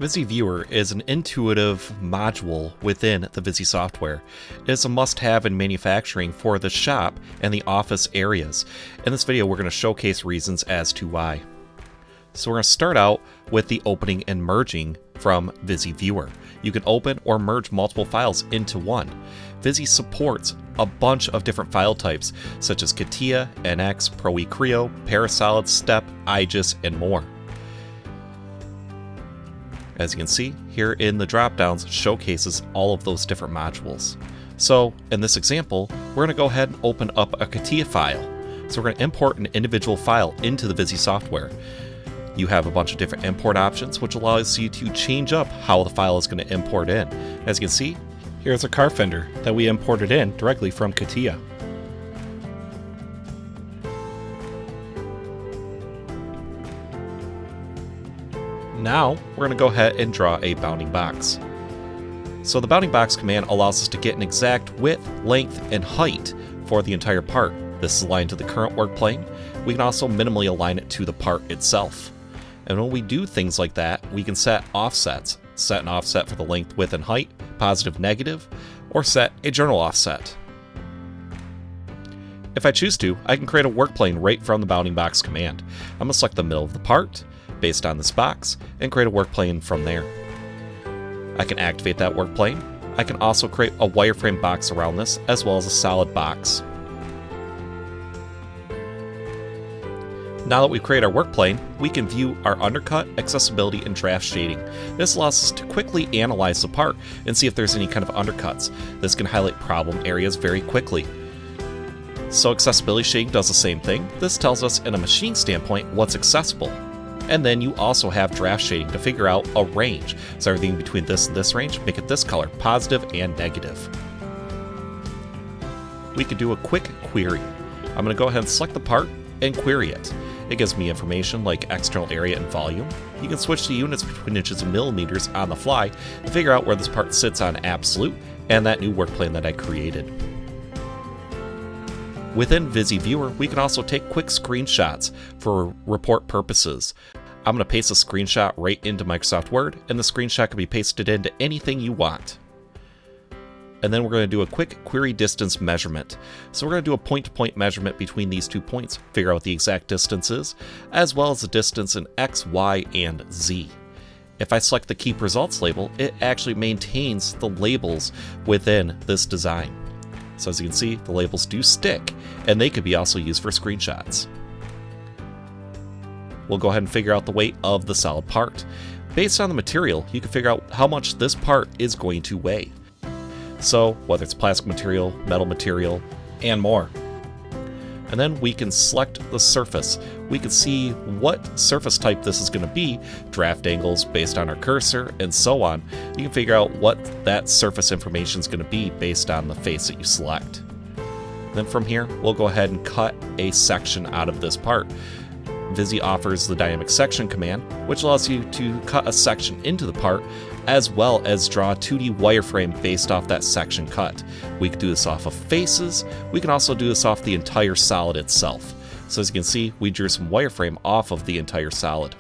VISI Viewer is an intuitive module within the VISI software. It is a must-have in manufacturing for the shop and the office areas. In this video, we're going to showcase reasons as to why. So we're going to start out with the opening and merging from VISI Viewer. You can open or merge multiple files into one. VISI supports a bunch of different file types, such as CATIA, NX, ProE Creo, Parasolid, Step, IGES, and more. As you can see, here in the dropdowns showcases all of those different modules. So in this example, we're going to go ahead and open up a CATIA file. So we're going to import an individual file into the VISI software. You have a bunch of different import options, which allows you to change up how the file is going to import in. As you can see, here's a car fender that we imported in directly from CATIA. Now, we're going to go ahead and draw a bounding box. So the bounding box command allows us to get an exact width, length, and height for the entire part. This is aligned to the current work plane. We can also minimally align it to the part itself. And when we do things like that, we can set offsets. Set an offset for the length, width, and height, positive, negative, or set a journal offset. If I choose to, I can create a work plane right from the bounding box command. I'm going to select the middle of the part, based on this box, and create a work plane from there. I can activate that work plane. I can also create a wireframe box around this, as well as a solid box. Now that we've created our work plane, we can view our undercut, accessibility, and draft shading. This allows us to quickly analyze the part and see if there's any kind of undercuts. This can highlight problem areas very quickly. So accessibility shading does the same thing. This tells us in a machine standpoint what's accessible. And then you also have draft shading to figure out a range. So everything between this and this range, make it this color, positive and negative. We could do a quick query. I'm going to go ahead and select the part and query it. It gives me information like external area and volume. You can switch the units between inches and millimeters on the fly to figure out where this part sits on absolute and that new work plane that I created. Within VISI Viewer, we can also take quick screenshots for report purposes. I'm going to paste a screenshot right into Microsoft Word, and the screenshot can be pasted into anything you want. And then we're going to do a quick query distance measurement. So we're going to do a point-to-point measurement between these 2 points, figure out what the exact distance is, as well as the distance in X, Y, and Z. If I select the Keep Results label, it actually maintains the labels within this design. So as you can see, the labels do stick, and they could be also used for screenshots. We'll go ahead and figure out the weight of the solid part. Based on the material, you can figure out how much this part is going to weigh. So whether it's plastic material, metal material, and more. And then we can select the surface. We can see what surface type this is going to be, draft angles based on our cursor, and so on. You can figure out what that surface information is going to be based on the face that you select. Then from here, we'll go ahead and cut a section out of this part. VISI offers the dynamic section command, which allows you to cut a section into the part, as well as draw a 2D wireframe based off that section cut. We can do this off of faces. We can also do this off the entire solid itself. So as you can see, we drew some wireframe off of the entire solid.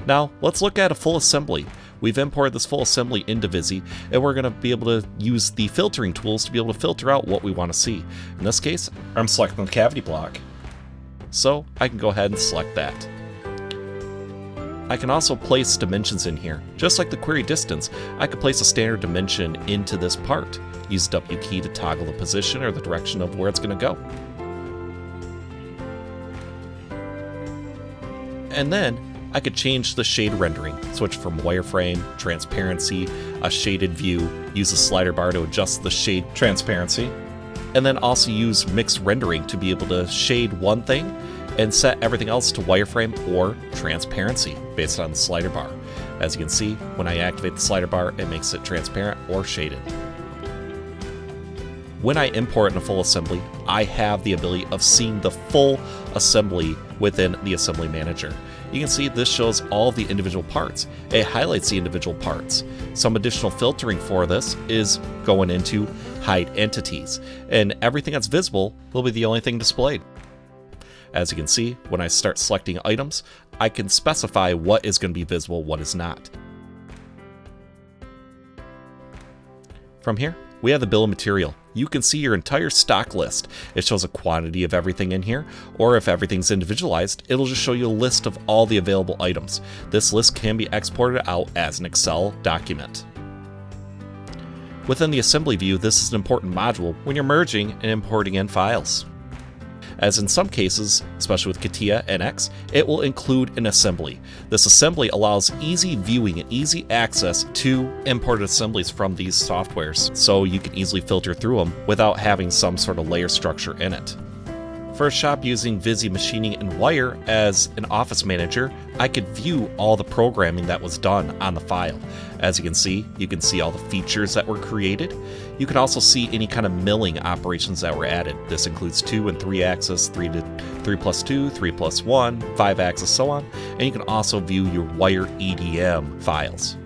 Now, let's look at a full assembly. We've imported this full assembly into VISI, and we're going to be able to use the filtering tools to be able to filter out what we want to see. In this case, I'm selecting the cavity block. So I can go ahead and select that. I can also place dimensions in here. Just like the query distance, I could place a standard dimension into this part. Use the W key to toggle the position or the direction of where it's going to go. And then I could change the shade rendering, switch from wireframe, transparency, a shaded view, use the slider bar to adjust the shade transparency, and then also use mixed rendering to be able to shade one thing and set everything else to wireframe or transparency based on the slider bar. As you can see, when I activate the slider bar, it makes it transparent or shaded. When I import in a full assembly, I have the ability of seeing the full assembly within the assembly manager. You can see this shows all of the individual parts. It highlights the individual parts. Some additional filtering for this is going into hide entities, and everything that's visible will be the only thing displayed. As you can see, when I start selecting items, I can specify what is going to be visible, what is not. From here, we have the bill of material. You can see your entire stock list. It shows a quantity of everything in here, or if everything's individualized, it'll just show you a list of all the available items. This list can be exported out as an Excel document. Within the assembly view, this is an important module when you're merging and importing in files. As in some cases, especially with CATIA NX, it will include an assembly. This assembly allows easy viewing and easy access to imported assemblies from these softwares, so you can easily filter through them without having some sort of layer structure in it. For a shop using VISI Machining and Wire as an office manager, I could view all the programming that was done on the file. As you can see all the features that were created. You can also see any kind of milling operations that were added. This includes 2 and 3 axis, 3 plus 2, 3 plus 1, 5 axis, so on. And you can also view your wire EDM files.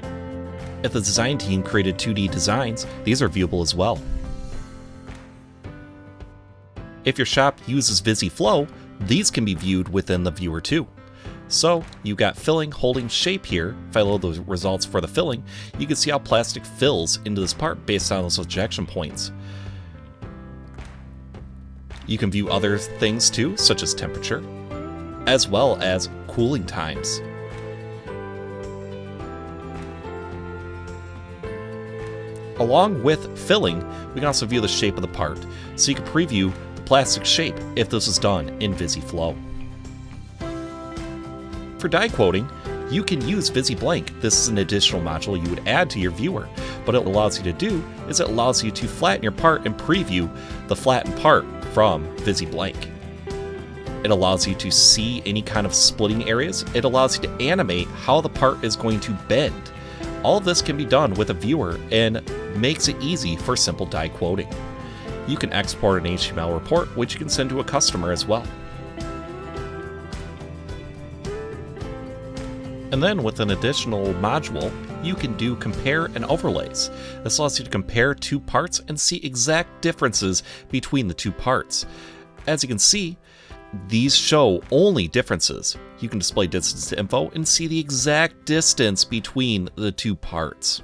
If the design team created 2D designs, these are viewable as well. If your shop uses VISI Flow, these can be viewed within the viewer too. So you've got filling holding shape here. If I load the results for the filling, you can see how plastic fills into this part based on those ejection points. You can view other things too, such as temperature, as well as cooling times. Along with filling, we can also view the shape of the part, so you can preview the plastic shape if this is done in VISI Flow. For die quoting, you can use VISI Blank. This is an additional module you would add to your viewer. What it allows you to do is it allows you to flatten your part and preview the flattened part from VISI Blank. It allows you to see any kind of splitting areas. It allows you to animate how the part is going to bend. All of this can be done with a viewer and makes it easy for simple die quoting. You can export an HTML report, which you can send to a customer as well. And then with an additional module, you can do compare and overlays. This allows you to compare two parts and see exact differences between the two parts. As you can see, these show only differences. You can display distance to info and see the exact distance between the two parts.